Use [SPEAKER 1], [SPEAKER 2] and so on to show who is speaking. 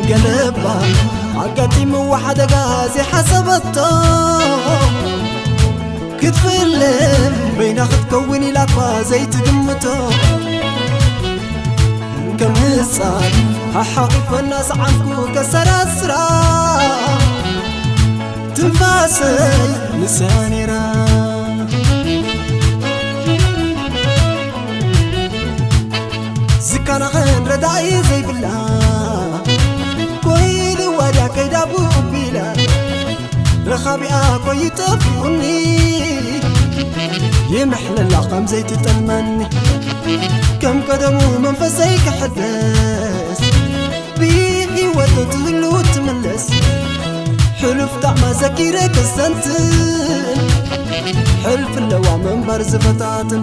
[SPEAKER 1] قلبها عقتي موحد قازي حسبته كتفلم بين أخذ كوني لكوا زي تقمته كم هصار ححقف الناس عنكو كسر أسرى تنفاسي لساني را زكانا خين ردعي زي بالله كويلي وادع كيدابو بيلا رخابي كوي تفوني يمحل اللقم زي تتمني كم قدمو منفسي كحدث بيحي وتتهلو وتملس حلف طعمة زكيرة كالسنتن حلف اللوع من برز فتاتن